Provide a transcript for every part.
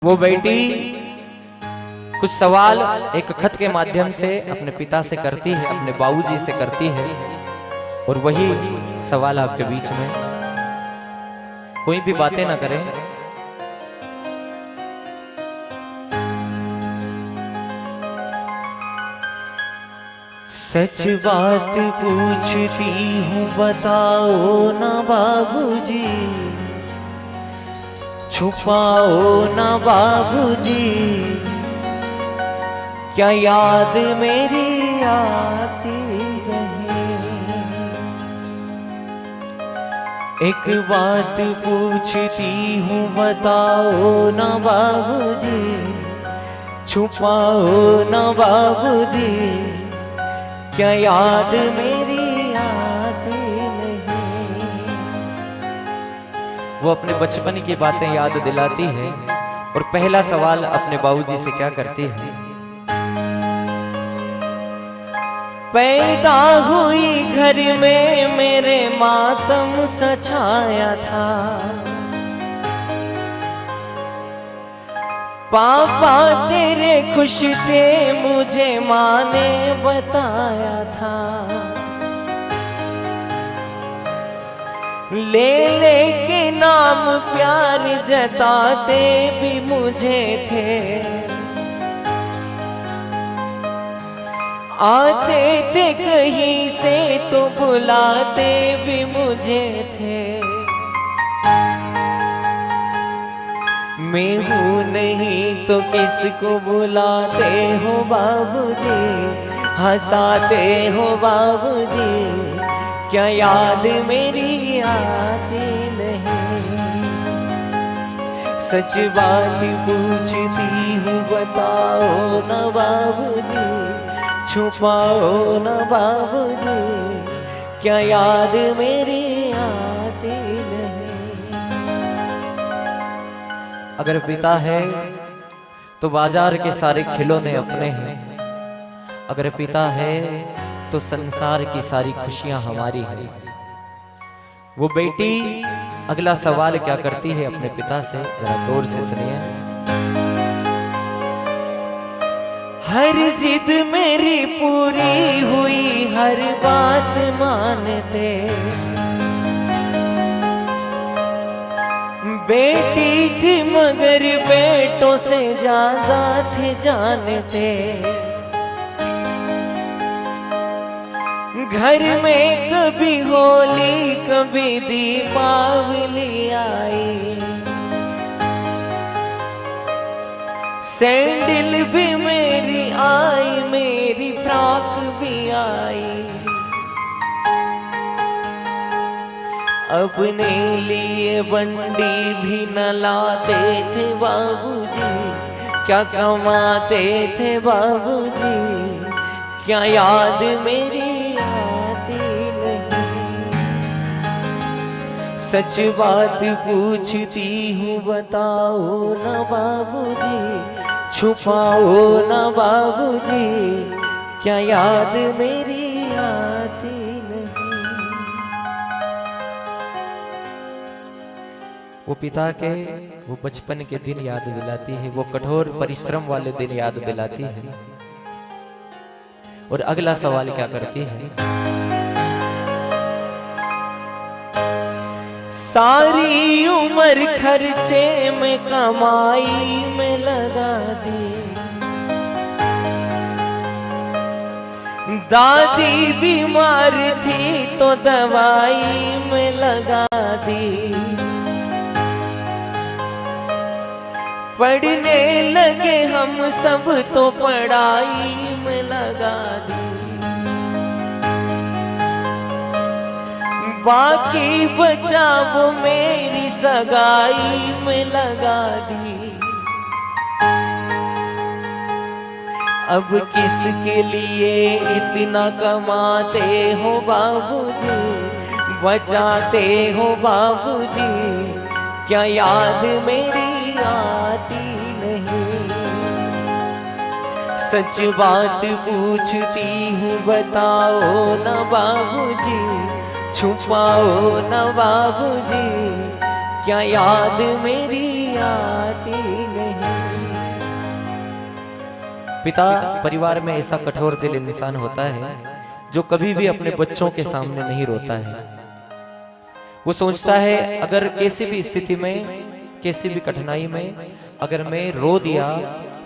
वो बेटी कुछ सवाल एक खत के माध्यम से अपने पिता से करती है, अपने बाबूजी से करती है, और वही सवाल आपके बीच में। कोई भी बातें ना करें। सच बात पूछती हूँ बताओ ना बाबूजी, छुपाओ ना बाबूजी, क्या याद मेरी आती रहे। एक बात पूछती हूँ बताओ ना बाबूजी, छुपाओ ना बाबूजी, क्या याद मेरी वो अपने बचपन की बातें याद दिलाती है। और पहला सवाल अपने बाबूजी से क्या करती है। पैदा हुई घर में मेरे मातम सछाया था, पापा तेरे खुश थे मुझे माँ ने बताया था। ले ले के नाम प्यार जताते भी मुझे थे, आते थे कहीं से तो बुलाते भी मुझे थे। मैं हूँ नहीं तो किसको बुलाते हो बाबूजी, हंसाते हो बाबूजी, क्या याद मेरी आती नहीं। सच बात पूछती हूँ बताओ ना बाबूजी, छुपाओ ना बाबूजी, क्या याद मेरी आती नहीं। अगर पिता है तो बाजार के सारे खिलौने अपने हैं, अगर पिता है तो संसार की सारी खुशियां हमारी हैं। वो बेटी अगला सवाल क्या करती है अपने पिता से, जरा गौर से सुनिए। हर जिद मेरी पूरी हुई, हर बात मानते, बेटी थी मगर बेटों से ज्यादा थे जानते। घर में कभी होली कभी दीपावली आई, सैंडल भी मेरी आई, मेरी फ्रॉक भी आई। अपने लिए बंडी भी न लाते थे बाबूजी, क्या कमाते थे बाबूजी, क्या याद मेरी सच बात पूछती हूँ बताओ ना बाबूजी, छुपाओ ना बाबूजी, क्या याद मेरी आती नहीं। वो पिता के वो बचपन के दिन याद दिलाती है, वो कठोर परिश्रम वाले दिन याद दिलाती है। और अगला सवाल क्या करती है। सारी उम्र खर्चे में कमाई में लगा दी, दादी बीमार थी तो दवाई में लगा दी। पढ़ने लगे हम सब तो पढ़ाई में लगा दी, बाकी बचा वो मेरी सगाई में लगा दी। अब किसके लिए इतना कमाते हो बाबूजी, बचाते हो बाबूजी, क्या याद मेरी आती नहीं। सच बात पूछती हूँ बताओ ना बाबूजी, छुपाओ ना बाबूजी, क्या याद मेरी आती नहीं। पिता परिवार में ऐसा कठोर दिल इंसान होता है जो कभी भी अपने बच्चों के सामने नहीं रोता है। वो सोचता है अगर किसी भी स्थिति में, किसी भी कठिनाई में अगर मैं रो दिया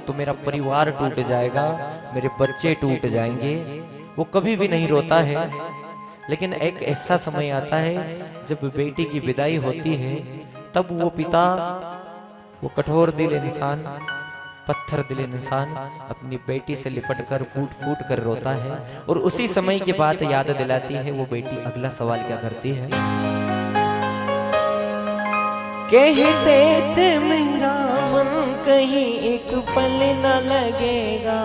तो मेरा परिवार टूट जाएगा, मेरे बच्चे टूट जाएंगे। वो कभी भी नहीं रोता है। लेकिन एक ऐसा समय आता है जब बेटी की विदाई होती है, तब वो पिता, वो कठोर दिल इंसान, पत्थर दिल इंसान अपनी बेटी से लिपटकर फूट फूट कर रोता है। और उसी समय की बात याद दिलाती है वो बेटी। अगला सवाल क्या करती है? कहते थे मेरा मन कहीं एक पल न लगेगा,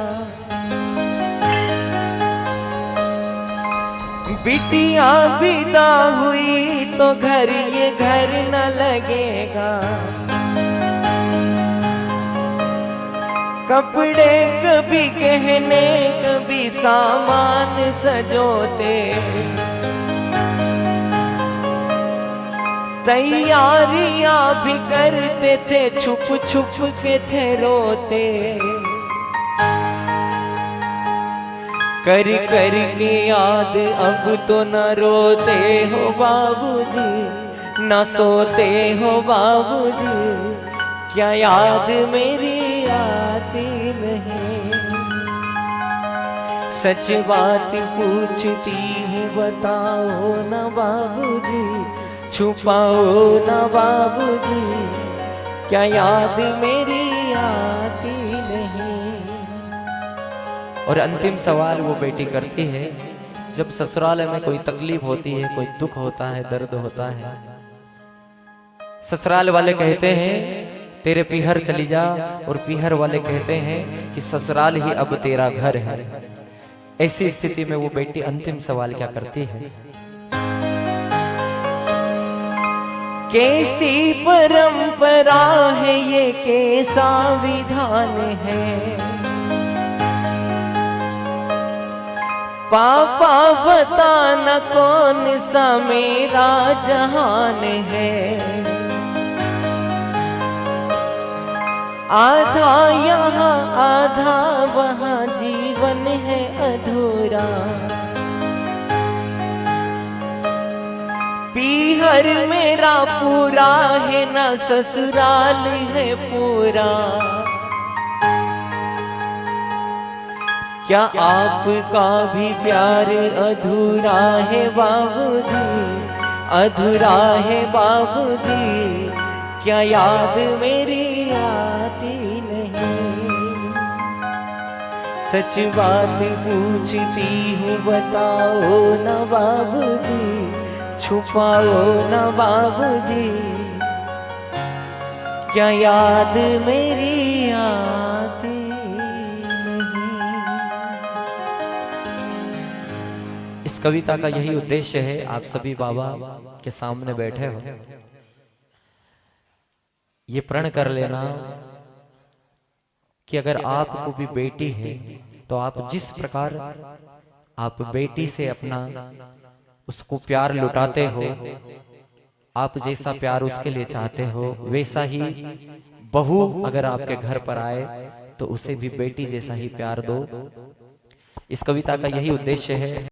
बिटिया विदा हुई तो घर ये घर न लगेगा। कपड़े कभी गहने कभी सामान सजोते, तैयारियां भी करते थे, छुप छुप के थे रोते। कर कर के याद अब तो न रोते हो बाबूजी, न सोते हो बाबूजी, क्या याद मेरी आती नहीं। सच बात पूछती हूँ बताओ न बाबूजी, छुपाओ न बाबूजी, क्या याद मेरी आती नहीं। और अंतिम सवाल वो बेटी करती है जब ससुराल में कोई तकलीफ होती है, कोई दुख होता है, दर्द होता है। ससुराल वाले कहते हैं तेरे पीहर चली जा, और पीहर वाले कहते हैं कि ससुराल ही अब तेरा घर है। ऐसी स्थिति में वो बेटी अंतिम सवाल क्या करती है? कैसी परंपरा है ये, कैसा विधान है, पापा बताना कौन सा मेरा जहान है। आधा यहाँ आधा वहाँ जीवन है अधूरा, पीहर मेरा पूरा है ना ससुराल है पूरा। क्या आपका भी प्यार अधूरा है बाबूजी, अधूरा है बाबूजी, क्या याद मेरी आती नहीं। सच बात पूछती हूँ बताओ न बाबूजी, छुपाओ न बाबूजी, क्या याद मेरी आती नहीं। इस कविता का यही उद्देश्य है। आप सभी बाबा के सामने बैठे हो, ये प्रण कर लेना कि अगर आपको भी बेटी है तो आप जिस प्रकार आप बेटी से अपना उसको प्यार लुटाते हो, आप जैसा प्यार उसके लिए चाहते हो, वैसा ही बहू अगर आपके घर पर आए तो उसे भी बेटी जैसा ही प्यार दो। इस कविता का यही उद्देश्य है।